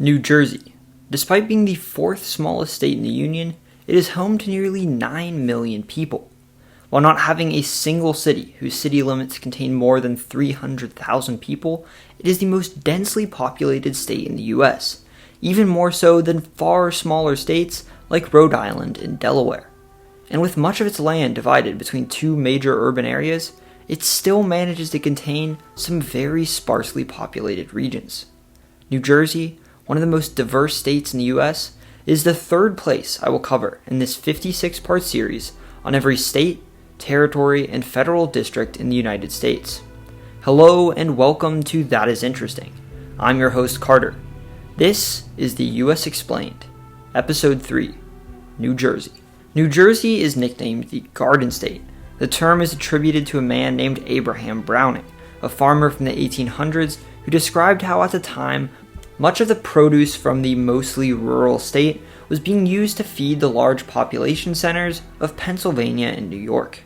New Jersey. Despite being the fourth smallest state in the Union, it is home to nearly 9 million people. While not having a single city whose city limits contain more than 300,000 people, it is the most densely populated state in the U.S., even more so than far smaller states like Rhode Island and Delaware. And with much of its land divided between two major urban areas, it still manages to contain some very sparsely populated regions. New Jersey, one of the most diverse states in the U.S., is the third place I will cover in this 56-part series on every state, territory, and federal district in the United States. Hello and welcome to That Is Interesting. I'm your host Carter. This is the U.S. Explained, Episode 3, New Jersey. New Jersey is nicknamed the Garden State. The term is attributed to a man named Abraham Browning, a farmer from the 1800s who described how at the time much of the produce from the mostly rural state was being used to feed the large population centers of Pennsylvania and New York.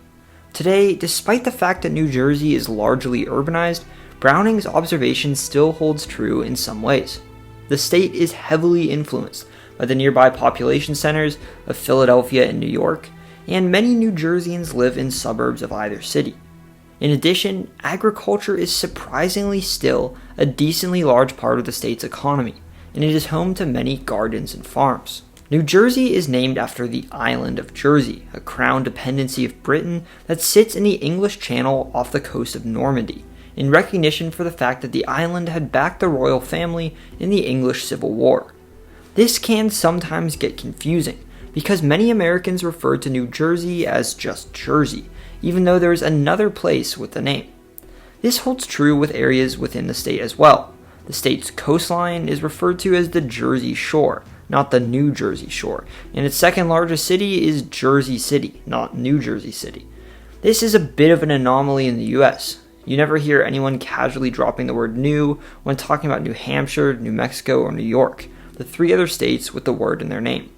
Today, despite the fact that New Jersey is largely urbanized, Browning's observation still holds true in some ways. The state is heavily influenced by the nearby population centers of Philadelphia and New York, and many New Jerseyans live in suburbs of either city. In addition, agriculture is surprisingly still a decently large part of the state's economy, and it is home to many gardens and farms. New Jersey is named after the island of Jersey, a crown dependency of Britain that sits in the English Channel off the coast of Normandy, in recognition for the fact that the island had backed the royal family in the English Civil War. This can sometimes get confusing, because many Americans refer to New Jersey as just Jersey, even though there is another place with the name. This holds true with areas within the state as well. The state's coastline is referred to as the Jersey Shore, not the New Jersey Shore, and its second largest city is Jersey City, not New Jersey City. This is a bit of an anomaly in the US. You never hear anyone casually dropping the word new when talking about New Hampshire, New Mexico, or New York, the three other states with the word in their name.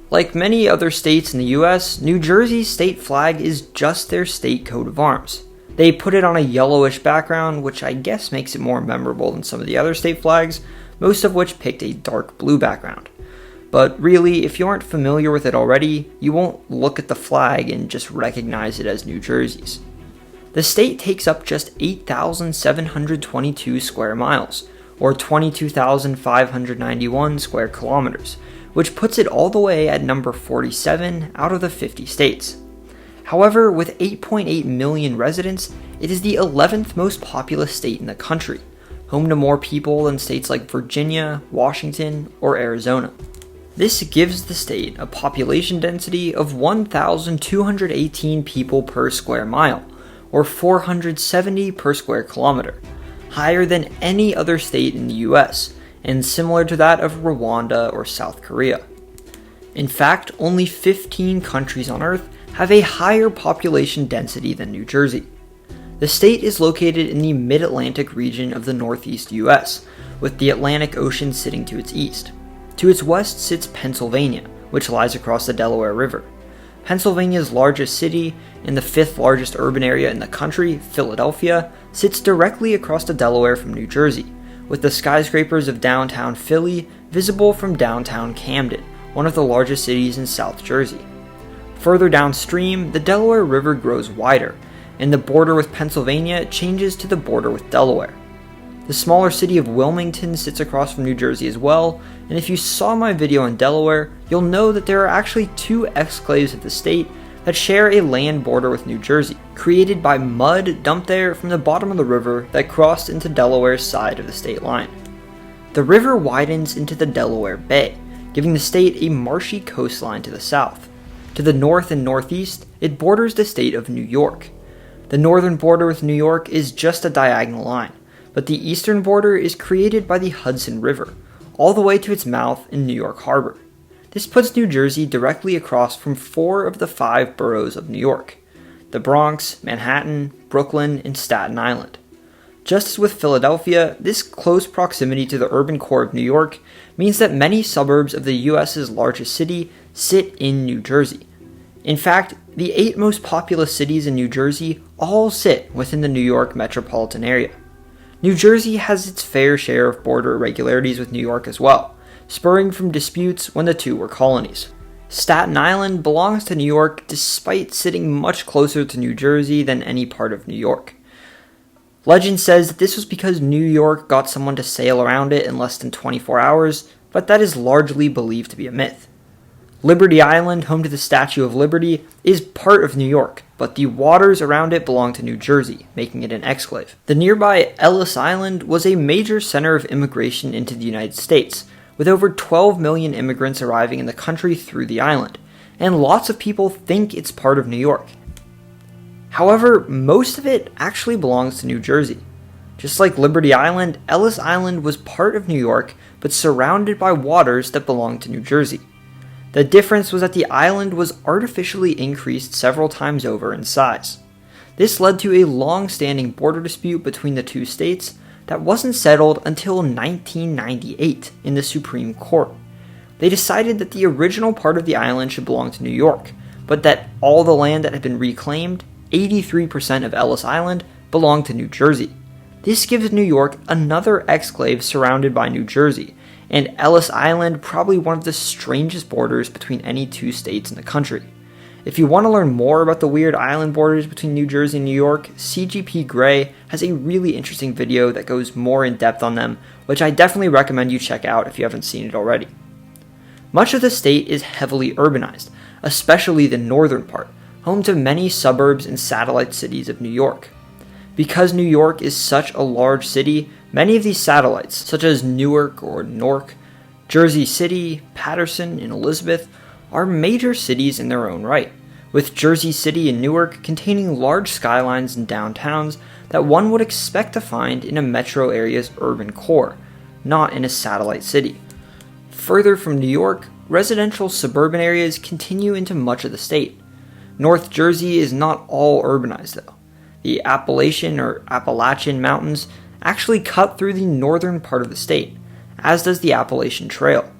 Like many other states in the US, New Jersey's state flag is just their state coat of arms. They put it on a yellowish background, which I guess makes it more memorable than some of the other state flags, most of which picked a dark blue background. But really, if you aren't familiar with it already, you won't look at the flag and just recognize it as New Jersey's. The state takes up just 8,722 square miles, or 22,591 square kilometers, which puts it all the way at number 47 out of the 50 states. However, with 8.8 million residents, it is the 11th most populous state in the country, home to more people than states like Virginia, Washington, or Arizona. This gives the state a population density of 1,218 people per square mile, or 470 per square kilometer, higher than any other state in the US, and similar to that of Rwanda or South Korea. In fact, only 15 countries on Earth have a higher population density than New Jersey. The state is located in the mid-Atlantic region of the northeast US, with the Atlantic Ocean sitting to its east. To its west sits Pennsylvania, which lies across the Delaware River. Pennsylvania's largest city and the fifth largest urban area in the country, Philadelphia, sits directly across the Delaware from New Jersey, with the skyscrapers of downtown Philly visible from downtown Camden, one of the largest cities in South Jersey. Further downstream, the Delaware River grows wider, and the border with Pennsylvania changes to the border with Delaware. The smaller city of Wilmington sits across from New Jersey as well, and if you saw my video on Delaware, you'll know that there are actually two exclaves of the state that share a land border with New Jersey, created by mud dumped there from the bottom of the river that crossed into Delaware's side of the state line. The river widens into the Delaware Bay, giving the state a marshy coastline to the south. To the north and northeast, it borders the state of New York. The northern border with New York is just a diagonal line, but the eastern border is created by the Hudson River, all the way to its mouth in New York Harbor. This puts New Jersey directly across from 4 of the 5 boroughs of New York: the Bronx, Manhattan, Brooklyn, and Staten Island. Just as with Philadelphia, this close proximity to the urban core of New York means that many suburbs of the US's largest city sit in New Jersey. In fact, the 8 most populous cities in New Jersey all sit within the New York metropolitan area. New Jersey has its fair share of border irregularities with New York as well, spurring from disputes when the two were colonies. Staten Island belongs to New York despite sitting much closer to New Jersey than any part of New York. Legend says that this was because New York got someone to sail around it in less than 24 hours, but that is largely believed to be a myth. Liberty Island, home to the Statue of Liberty, is part of New York, but the waters around it belong to New Jersey, making it an exclave. The nearby Ellis Island was a major center of immigration into the United States, with over 12 million immigrants arriving in the country through the island, and lots of people think it's part of New York. However, most of it actually belongs to New Jersey. Just like Liberty Island, Ellis Island was part of New York, but surrounded by waters that belonged to New Jersey. The difference was that the island was artificially increased several times over in size. This led to a long-standing border dispute between the two states that wasn't settled until 1998 in the Supreme Court. They decided that the original part of the island should belong to New York, but that all the land that had been reclaimed, 83% of Ellis Island, belonged to New Jersey. This gives New York another exclave surrounded by New Jersey, and Ellis Island probably one of the strangest borders between any two states in the country. If you want to learn more about the weird island borders between New Jersey and New York, CGP Grey has a really interesting video that goes more in depth on them, which I definitely recommend you check out if you haven't seen it already. Much of the state is heavily urbanized, especially the northern part, home to many suburbs and satellite cities of New York. Because New York is such a large city, many of these satellites, such as Newark or Newark, Jersey City, Paterson, and Elizabeth, are major cities in their own right, with Jersey City and Newark containing large skylines and downtowns that one would expect to find in a metro area's urban core, not in a satellite city. Further from New York, residential suburban areas continue into much of the state. North Jersey is not all urbanized though. The Appalachian Mountains actually cut through the northern part of the state, as does the Appalachian Trail.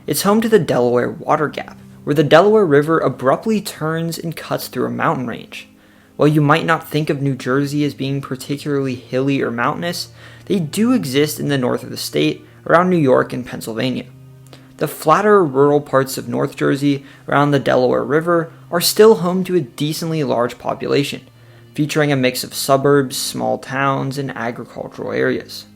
It's home to the Delaware Water Gap, where the Delaware River abruptly turns and cuts through a mountain range. While you might not think of New Jersey as being particularly hilly or mountainous, they do exist in the north of the state, around New York and Pennsylvania. The flatter rural parts of North Jersey around the Delaware River are still home to a decently large population, featuring a mix of suburbs, small towns, and agricultural areas.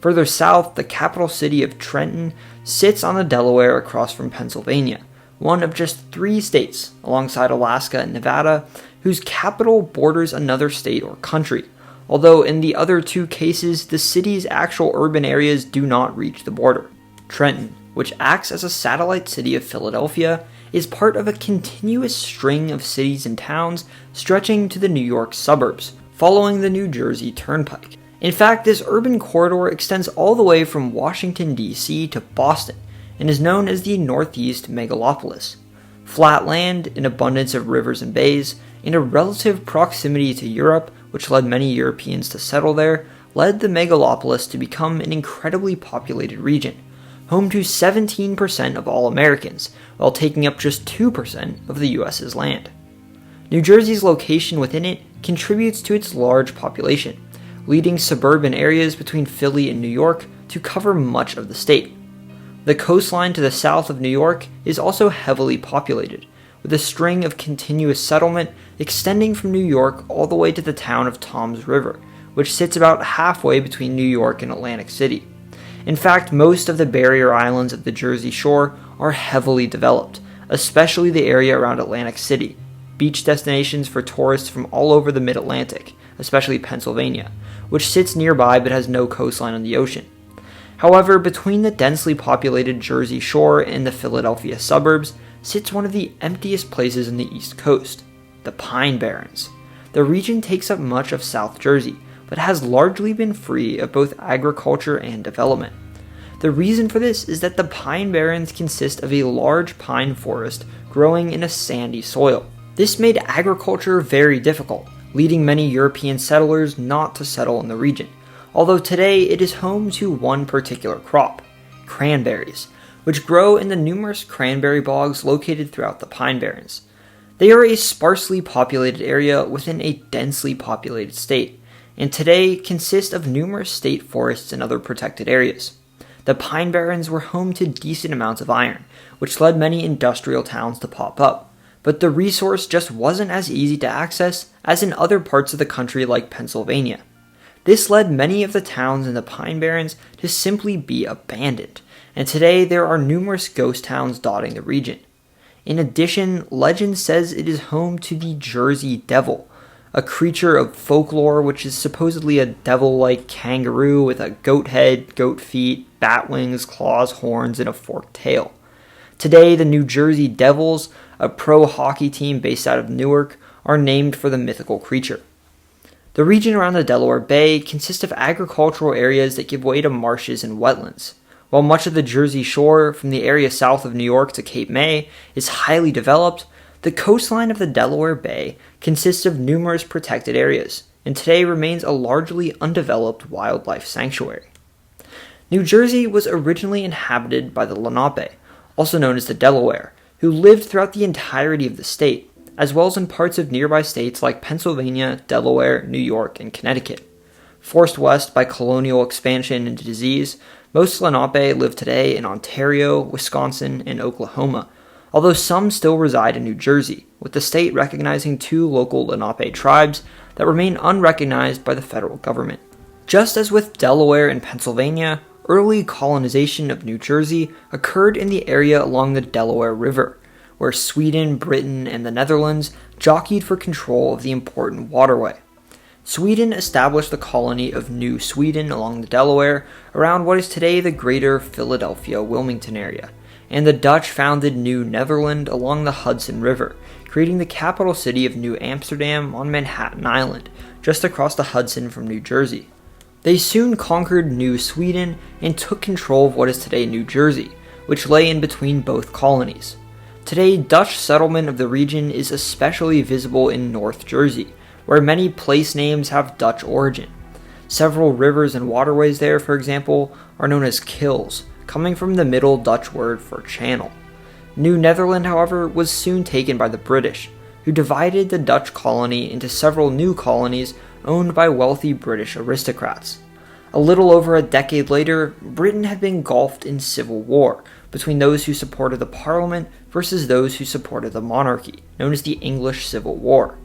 Further south, the capital city of Trenton sits on the Delaware across from Pennsylvania, one of just 3 states, alongside Alaska and Nevada, whose capital borders another state or country, although in the other 2 cases, the city's actual urban areas do not reach the border. Trenton, which acts as a satellite city of Philadelphia, is part of a continuous string of cities and towns stretching to the New York suburbs, following the New Jersey Turnpike. In fact, this urban corridor extends all the way from Washington, D.C. to Boston, and is known as the Northeast Megalopolis. Flat land, an abundance of rivers and bays, and a relative proximity to Europe, which led many Europeans to settle there, led the megalopolis to become an incredibly populated region, home to 17% of all Americans, while taking up just 2% of the U.S.'s land. New Jersey's location within it contributes to its large population, leading suburban areas between Philly and New York to cover much of the state. The coastline to the south of New York is also heavily populated, with a string of continuous settlement extending from New York all the way to the town of Toms River, which sits about halfway between New York and Atlantic City. In fact, most of the barrier islands of the Jersey Shore are heavily developed, especially the area around Atlantic City, beach destinations for tourists from all over the mid-Atlantic, especially Pennsylvania, which sits nearby but has no coastline on the ocean. However, between the densely populated Jersey Shore and the Philadelphia suburbs sits one of the emptiest places in the East Coast, the Pine Barrens. The region takes up much of South Jersey, but has largely been free of both agriculture and development. The reason for this is that the Pine Barrens consist of a large pine forest growing in a sandy soil. This made agriculture very difficult, leading many European settlers not to settle in the region, although today it is home to one particular crop, cranberries, which grow in the numerous cranberry bogs located throughout the Pine Barrens. They are a sparsely populated area within a densely populated state, and today consist of numerous state forests and other protected areas. The Pine Barrens were home to decent amounts of iron, which led many industrial towns to pop up. But the resource just wasn't as easy to access as in other parts of the country like Pennsylvania. This led many of the towns in the Pine Barrens to simply be abandoned, and today there are numerous ghost towns dotting the region. In addition, legend says it is home to the Jersey Devil, a creature of folklore which is supposedly a devil-like kangaroo with a goat head, goat feet, bat wings, claws, horns, and a forked tail. Today, the New Jersey Devils, a pro hockey team based out of Newark, are named for the mythical creature. The region around the Delaware Bay consists of agricultural areas that give way to marshes and wetlands. While much of the Jersey Shore, from the area south of New York to Cape May, is highly developed, the coastline of the Delaware Bay consists of numerous protected areas, and today remains a largely undeveloped wildlife sanctuary. New Jersey was originally inhabited by the Lenape, also known as the Delaware, who lived throughout the entirety of the state, as well as in parts of nearby states like Pennsylvania, Delaware, New York, and Connecticut. Forced west by colonial expansion and disease, most Lenape live today in Ontario, Wisconsin, and Oklahoma, although some still reside in New Jersey, with the state recognizing 2 local Lenape tribes that remain unrecognized by the federal government. Just as with Delaware and Pennsylvania, early colonization of New Jersey occurred in the area along the Delaware River, where Sweden, Britain, and the Netherlands jockeyed for control of the important waterway. Sweden established the colony of New Sweden along the Delaware around what is today the greater Philadelphia-Wilmington area, and the Dutch founded New Netherland along the Hudson River, creating the capital city of New Amsterdam on Manhattan Island, just across the Hudson from New Jersey. They soon conquered New Sweden and took control of what is today New Jersey, which lay in between both colonies. Today, Dutch settlement of the region is especially visible in North Jersey, where many place names have Dutch origin. Several rivers and waterways there, for example, are known as kills, coming from the Middle Dutch word for channel. New Netherland, however, was soon taken by the British, who divided the Dutch colony into several new colonies owned by wealthy British aristocrats. A little over a decade later, Britain had been engulfed in civil war between those who supported the Parliament versus those who supported the monarchy, known as the English Civil War.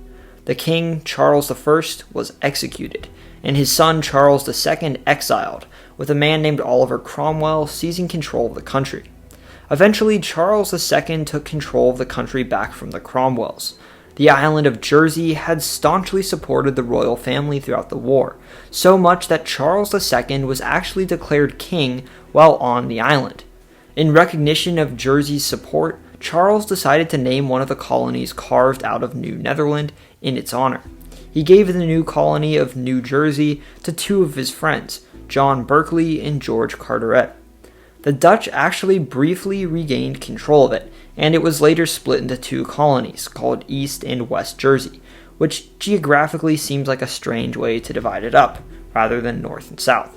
The king, Charles I, was executed, and his son Charles II exiled, with a man named Oliver Cromwell seizing control of the country. Eventually, Charles II took control of the country back from the Cromwells. The island of Jersey had staunchly supported the royal family throughout the war, so much that Charles II was actually declared king while on the island. In recognition of Jersey's support, Charles decided to name one of the colonies carved out of New Netherland in its honor. He gave the new colony of New Jersey to 2 of his friends, John Berkeley and George Carteret. The Dutch actually briefly regained control of it, and it was later split into 2 colonies called East and West Jersey, which geographically seems like a strange way to divide it up, rather than North and South.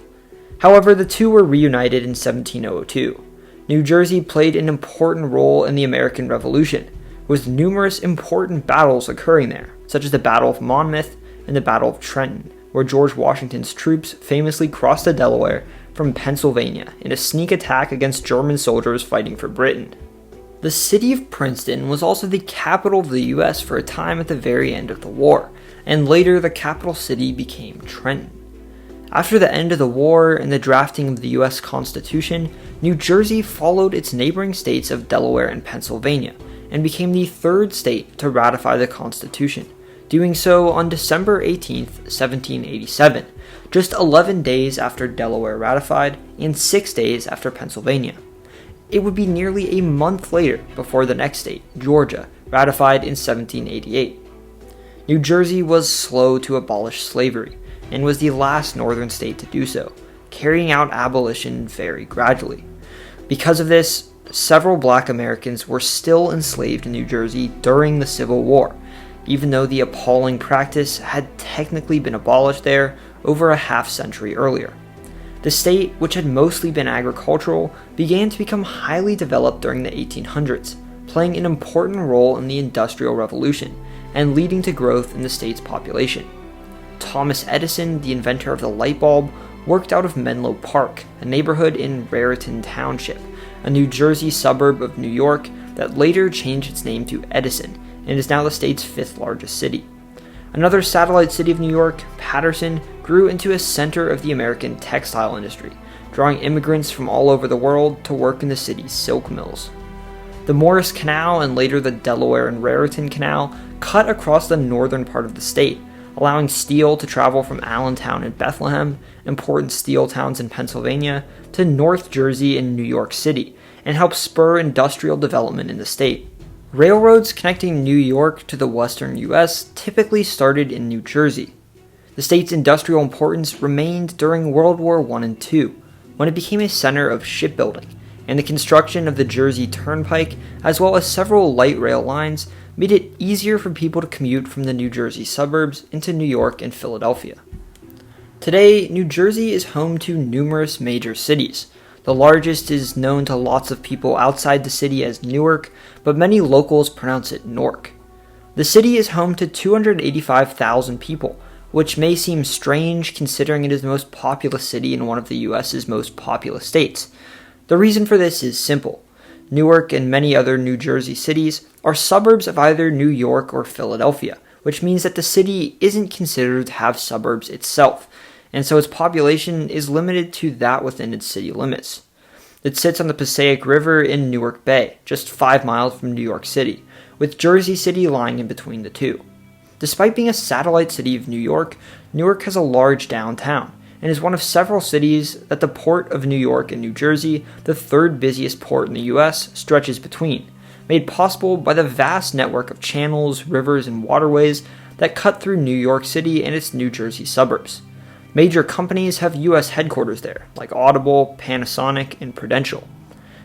However, the 2 were reunited in 1702. New Jersey played an important role in the American Revolution, with numerous important battles occurring there, such as the Battle of Monmouth and the Battle of Trenton, where George Washington's troops famously crossed the Delaware from Pennsylvania in a sneak attack against German soldiers fighting for Britain. The city of Princeton was also the capital of the U.S. for a time at the very end of the war, and later the capital city became Trenton. After the end of the war and the drafting of the U.S. Constitution, New Jersey followed its neighboring states of Delaware and Pennsylvania, and became the 3rd state to ratify the Constitution, doing so on December 18, 1787, just 11 days after Delaware ratified and 6 days after Pennsylvania. It would be nearly a month later before the next state, Georgia, ratified in 1788. New Jersey was slow to abolish slavery, and was the last northern state to do so, carrying out abolition very gradually. Because of this, several black Americans were still enslaved in New Jersey during the Civil War, even though the appalling practice had technically been abolished there over a half-century earlier. The state, which had mostly been agricultural, began to become highly developed during the 1800s, playing an important role in the Industrial Revolution and leading to growth in the state's population. Thomas Edison, the inventor of the light bulb, worked out of Menlo Park, a neighborhood in Raritan Township, a New Jersey suburb of New York that later changed its name to Edison and is now the state's 5th largest city. Another satellite city of New York, Paterson, grew into a center of the American textile industry, drawing immigrants from all over the world to work in the city's silk mills. The Morris Canal and later the Delaware and Raritan Canal cut across the northern part of the state, allowing steel to travel from Allentown and Bethlehem, important steel towns in Pennsylvania, to North Jersey and New York City, and help spur industrial development in the state. Railroads connecting New York to the western U.S. typically started in New Jersey. The state's industrial importance remained during World War I and II, when it became a center of shipbuilding, and the construction of the Jersey Turnpike, as well as several light rail lines, made it easier for people to commute from the New Jersey suburbs into New York and Philadelphia. Today, New Jersey is home to numerous major cities. The largest is known to lots of people outside the city as Newark, but many locals pronounce it Newark. The city is home to 285,000 people, which may seem strange considering it is the most populous city in one of the U.S.'s most populous states. The reason for this is simple. Newark and many other New Jersey cities are suburbs of either New York or Philadelphia, which means that the city isn't considered to have suburbs itself, and so its population is limited to that within its city limits. It sits on the Passaic River in Newark Bay, just 5 miles from New York City, with Jersey City lying in between the two. Despite being a satellite city of New York, Newark has a large downtown, and is one of several cities that the Port of New York and New Jersey, the 3rd busiest port in the U.S., stretches between, made possible by the vast network of channels, rivers, and waterways that cut through New York City and its New Jersey suburbs. Major companies have U.S. headquarters there, like Audible, Panasonic, and Prudential.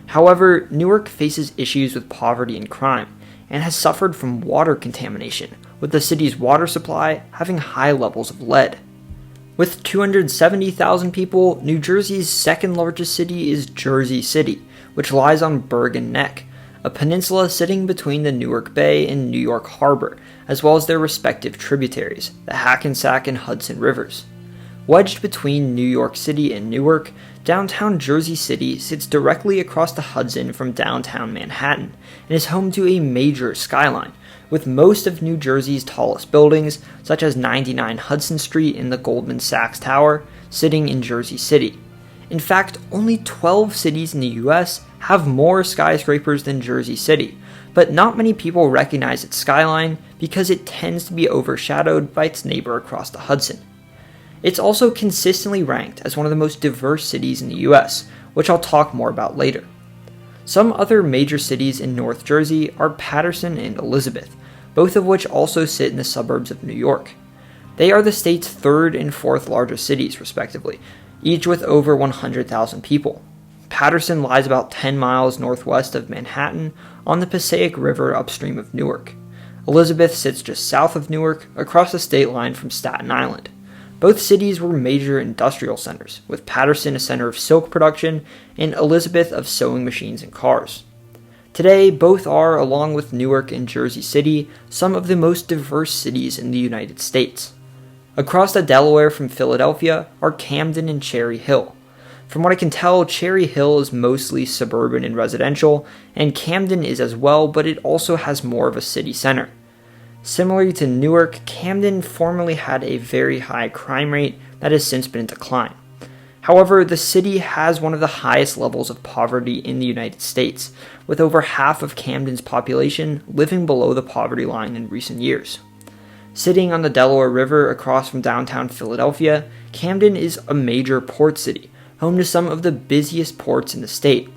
However, Newark faces issues with poverty and crime, and has suffered from water contamination, with the city's water supply having high levels of lead. With 270,000 people, New Jersey's 2nd largest city is Jersey City, which lies on Bergen Neck, a peninsula sitting between the Newark Bay and New York Harbor, as well as their respective tributaries, the Hackensack and Hudson Rivers. Wedged between New York City and Newark, downtown Jersey City sits directly across the Hudson from downtown Manhattan and is home to a major skyline, with most of New Jersey's tallest buildings, such as 99 Hudson Street and the Goldman Sachs Tower, sitting in Jersey City. In fact, only 12 cities in the US have more skyscrapers than Jersey City, but not many people recognize its skyline because it tends to be overshadowed by its neighbor across the Hudson. It's also consistently ranked as one of the most diverse cities in the US, which I'll talk more about later. Some other major cities in North Jersey are Paterson and Elizabeth, both of which also sit in the suburbs of New York. They are the state's 3rd and 4th largest cities, respectively, each with over 100,000 people. Paterson lies about 10 miles northwest of Manhattan on the Passaic River upstream of Newark. Elizabeth sits just south of Newark, across the state line from Staten Island. Both cities were major industrial centers, with Paterson a center of silk production and Elizabeth of sewing machines and cars. Today, both are, along with Newark and Jersey City, some of the most diverse cities in the United States. Across the Delaware from Philadelphia are Camden and Cherry Hill. From what I can tell, Cherry Hill is mostly suburban and residential, and Camden is as well, but it also has more of a city center. Similarly to Newark, Camden formerly had a very high crime rate that has since been in decline. However, the city has one of the highest levels of poverty in the United States, with over half of Camden's population living below the poverty line in recent years. Sitting on the Delaware River across from downtown Philadelphia, Camden is a major port city, home to some of the busiest ports in the state.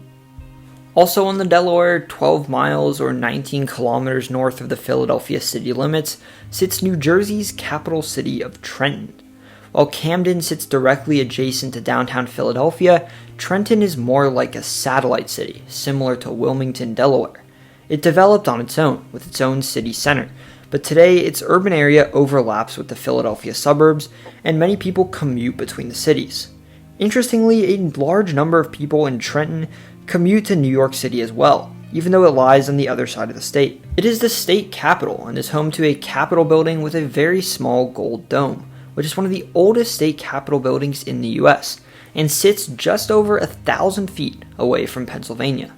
Also on the Delaware, 12 miles or 19 kilometers north of the Philadelphia city limits, sits New Jersey's capital city of Trenton. While Camden sits directly adjacent to downtown Philadelphia, Trenton is more like a satellite city, similar to Wilmington, Delaware. It developed on its own, with its own city center, but today its urban area overlaps with the Philadelphia suburbs, and many people commute between the cities. Interestingly, a large number of people in Trenton commute to New York City as well, even though it lies on the other side of the state. It is the state capital and is home to a Capitol building with a very small gold dome, which is one of the oldest state capitol buildings in the US, and sits just over 1,000 feet away from Pennsylvania.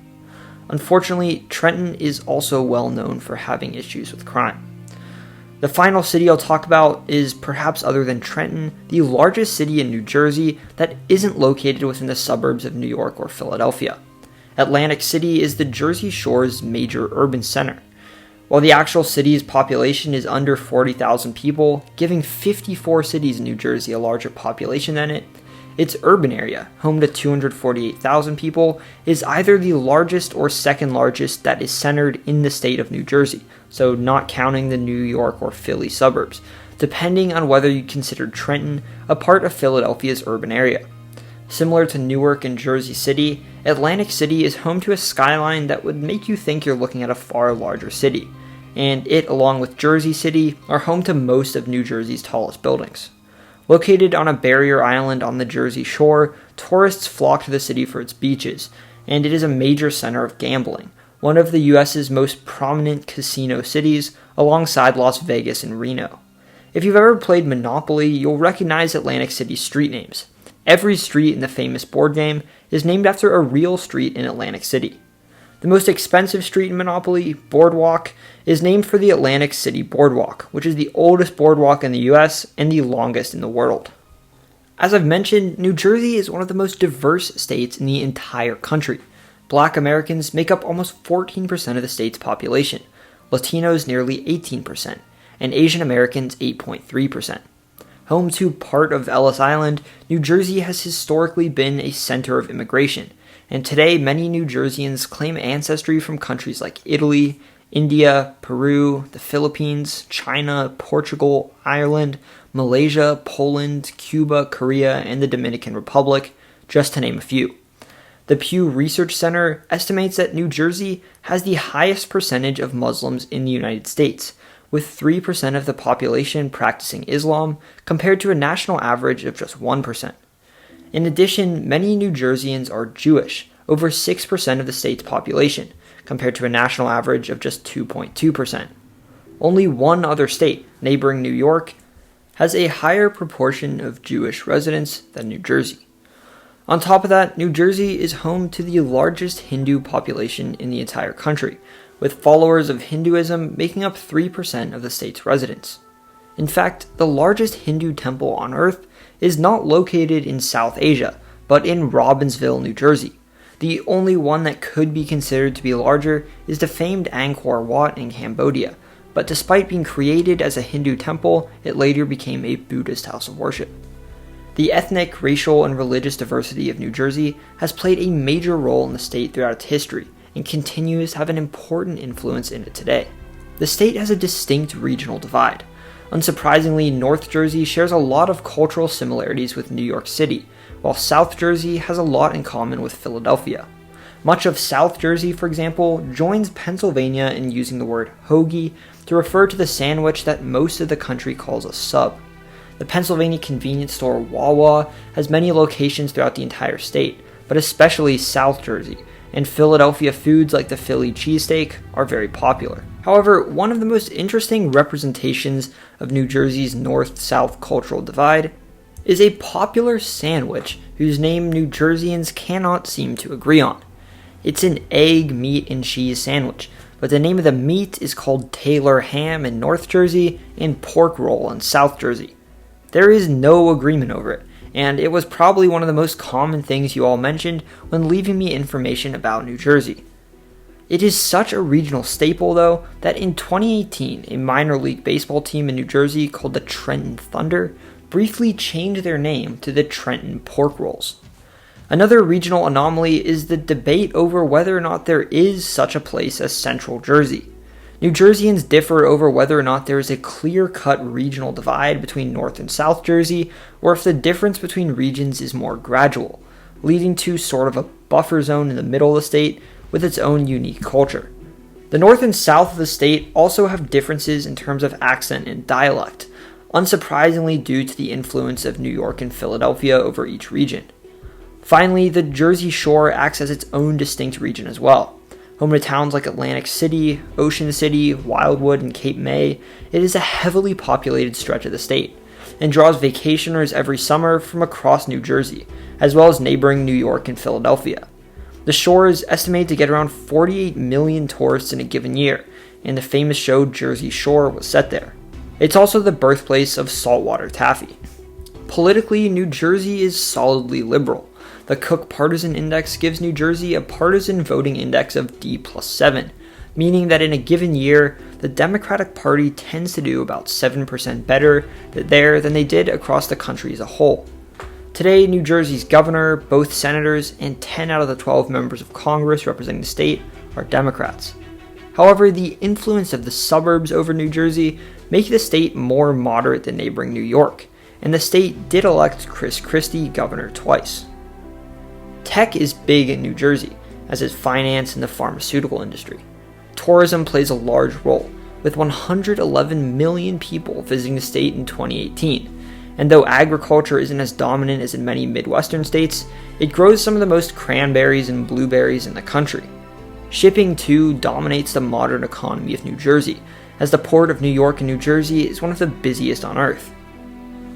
Unfortunately, Trenton is also well known for having issues with crime. The final city I'll talk about is, perhaps other than Trenton, the largest city in New Jersey that isn't located within the suburbs of New York or Philadelphia. Atlantic City is the Jersey Shore's major urban center. While the actual city's population is under 40,000 people, giving 54 cities in New Jersey a larger population than it, its urban area, home to 248,000 people, is either the largest or second largest that is centered in the state of New Jersey, so not counting the New York or Philly suburbs, depending on whether you consider Trenton a part of Philadelphia's urban area. Similar to Newark and Jersey City, Atlantic City is home to a skyline that would make you think you're looking at a far larger city, and it, along with Jersey City, are home to most of New Jersey's tallest buildings. Located on a barrier island on the Jersey Shore, tourists flock to the city for its beaches, and it is a major center of gambling, one of the US's most prominent casino cities, alongside Las Vegas and Reno. If you've ever played Monopoly, you'll recognize Atlantic City's street names. Every street in the famous board game is named after a real street in Atlantic City. The most expensive street in Monopoly, Boardwalk, is named for the Atlantic City Boardwalk, which is the oldest boardwalk in the US and the longest in the world. As I've mentioned, New Jersey is one of the most diverse states in the entire country. Black Americans make up almost 14% of the state's population, Latinos nearly 18%, and Asian Americans 8.3%. Home to part of Ellis Island, New Jersey has historically been a center of immigration, and today many New Jerseyans claim ancestry from countries like Italy, India, Peru, the Philippines, China, Portugal, Ireland, Malaysia, Poland, Cuba, Korea, and the Dominican Republic, just to name a few. The Pew Research Center estimates that New Jersey has the highest percentage of Muslims in the United States, with 3% of the population practicing Islam compared to a national average of just 1%. In addition, many New Jerseyans are Jewish, over 6% of the state's population, compared to a national average of just 2.2%. Only one other state, neighboring New York, has a higher proportion of Jewish residents than New Jersey. On top of that, New Jersey is home to the largest Hindu population in the entire country, with followers of Hinduism making up 3% of the state's residents. In fact, the largest Hindu temple on Earth is not located in South Asia, but in Robbinsville, New Jersey. The only one that could be considered to be larger is the famed Angkor Wat in Cambodia, but despite being created as a Hindu temple, it later became a Buddhist house of worship. The ethnic, racial, and religious diversity of New Jersey has played a major role in the state throughout its history, and continues to have an important influence in it today. The state has a distinct regional divide. Unsurprisingly, North Jersey shares a lot of cultural similarities with New York City, while South Jersey has a lot in common with Philadelphia. Much of South Jersey, for example, joins Pennsylvania in using the word hoagie to refer to the sandwich that most of the country calls a sub. The Pennsylvania convenience store Wawa has many locations throughout the entire state, but especially South Jersey, and Philadelphia foods like the Philly cheesesteak are very popular. However, one of the most interesting representations of New Jersey's north-south cultural divide is a popular sandwich whose name New Jerseyans cannot seem to agree on. It's an egg, meat, and cheese sandwich, but the name of the meat is called Taylor ham in North Jersey and pork roll in South Jersey. There is no agreement over it, and it was probably one of the most common things you all mentioned when leaving me information about New Jersey. It is such a regional staple, though, that in 2018, a minor league baseball team in New Jersey called the Trenton Thunder briefly changed their name to the Trenton Pork Rolls. Another regional anomaly is the debate over whether or not there is such a place as Central Jersey. New Jerseyans differ over whether or not there is a clear-cut regional divide between North and South Jersey, or if the difference between regions is more gradual, leading to sort of a buffer zone in the middle of the state with its own unique culture. The North and South of the state also have differences in terms of accent and dialect, unsurprisingly due to the influence of New York and Philadelphia over each region. Finally, the Jersey Shore acts as its own distinct region as well. Home to towns like Atlantic City, Ocean City, Wildwood, and Cape May, it is a heavily populated stretch of the state. and draws vacationers every summer from across New Jersey, as well as neighboring New York and Philadelphia. The shore is estimated to get around 48 million tourists in a given year, and the famous show Jersey Shore was set there. It's also the birthplace of saltwater taffy. Politically, New Jersey is solidly liberal. The Cook Partisan Index gives New Jersey a partisan voting index of D+7, meaning that in a given year, the Democratic Party tends to do about 7% better there than they did across the country as a whole. Today, New Jersey's governor, both senators, and 10 out of the 12 members of Congress representing the state are Democrats. However, the influence of the suburbs over New Jersey make the state more moderate than neighboring New York, and the state did elect Chris Christie governor twice. Tech is big in New Jersey, as is finance and the pharmaceutical industry. Tourism plays a large role, with 111 million people visiting the state in 2018. And though agriculture isn't as dominant as in many Midwestern states, it grows some of the most cranberries and blueberries in the country. Shipping, too, dominates the modern economy of New Jersey, as the port of New York and New Jersey is one of the busiest on Earth.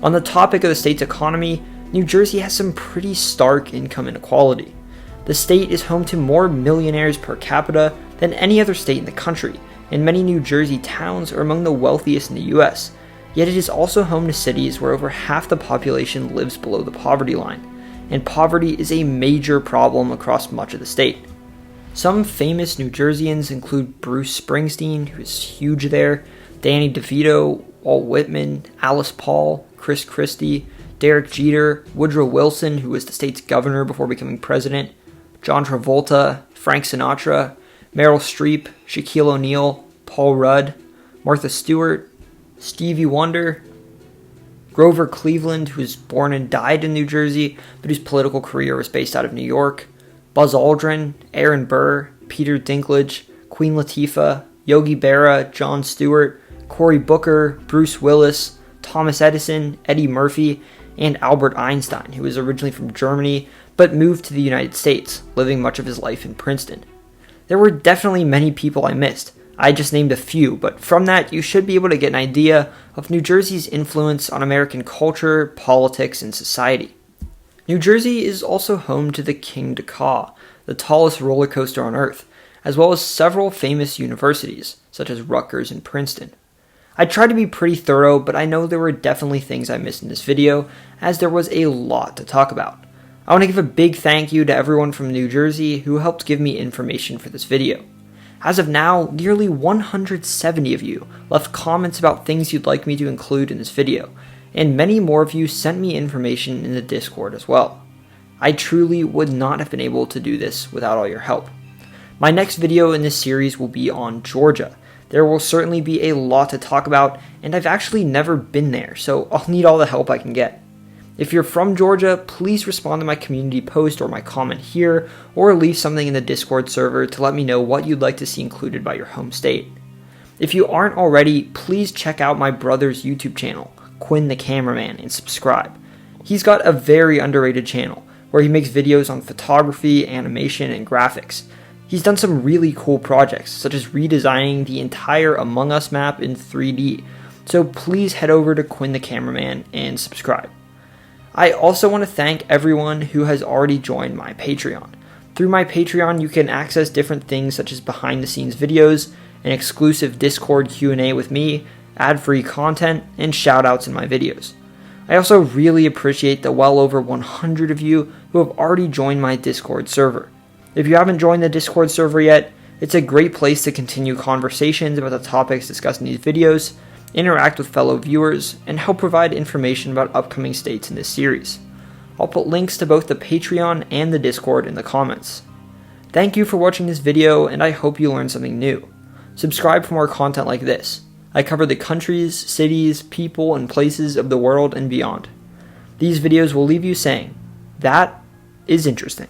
On the topic of the state's economy, New Jersey has some pretty stark income inequality. The state is home to more millionaires per capita than any other state in the country, and many New Jersey towns are among the wealthiest in the US. Yet it is also home to cities where over half the population lives below the poverty line, and poverty is a major problem across much of the state. Some famous New Jerseyans include Bruce Springsteen, who is huge there, Danny DeVito, Walt Whitman, Alice Paul, Chris Christie, Derek Jeter, Woodrow Wilson, who was the state's governor before becoming president, John Travolta, Frank Sinatra, Meryl Streep, Shaquille O'Neal, Paul Rudd, Martha Stewart, Stevie Wonder, Grover Cleveland, who was born and died in New Jersey, but whose political career was based out of New York, Buzz Aldrin, Aaron Burr, Peter Dinklage, Queen Latifah, Yogi Berra, Jon Stewart, Cory Booker, Bruce Willis, Thomas Edison, Eddie Murphy, and Albert Einstein, who was originally from Germany, but moved to the United States, living much of his life in Princeton. There were definitely many people I missed. I just named a few, but from that you should be able to get an idea of New Jersey's influence on American culture, politics, and society. New Jersey is also home to the King de Caw, the tallest roller coaster on Earth, as well as several famous universities, such as Rutgers and Princeton. I tried to be pretty thorough, but I know there were definitely things I missed in this video, as there was a lot to talk about. I want to give a big thank you to everyone from New Jersey who helped give me information for this video. As of now, nearly 170 of you left comments about things you'd like me to include in this video, and many more of you sent me information in the Discord as well. I truly would not have been able to do this without all your help. My next video in this series will be on Georgia. There will certainly be a lot to talk about, and I've actually never been there, so I'll need all the help I can get. If you're from Georgia, please respond to my community post or my comment here, or leave something in the Discord server to let me know what you'd like to see included by your home state. If you aren't already, please check out my brother's YouTube channel, Quinn the Cameraman, and subscribe. He's got a very underrated channel, where he makes videos on photography, animation, and graphics. He's done some really cool projects, such as redesigning the entire Among Us map in 3D, so please head over to Quinn the Cameraman and subscribe. I also want to thank everyone who has already joined my Patreon. Through my Patreon, you can access different things such as behind-the-scenes videos, an exclusive Discord Q&A with me, ad-free content, and shoutouts in my videos. I also really appreciate the well over 100 of you who have already joined my Discord server. If you haven't joined the Discord server yet, it's a great place to continue conversations about the topics discussed in these videos, interact with fellow viewers, and help provide information about upcoming states in this series. I'll put links to both the Patreon and the Discord in the comments. Thank you for watching this video, and I hope you learned something new. Subscribe for more content like this. I cover the countries, cities, people, and places of the world and beyond. These videos will leave you saying, that is interesting.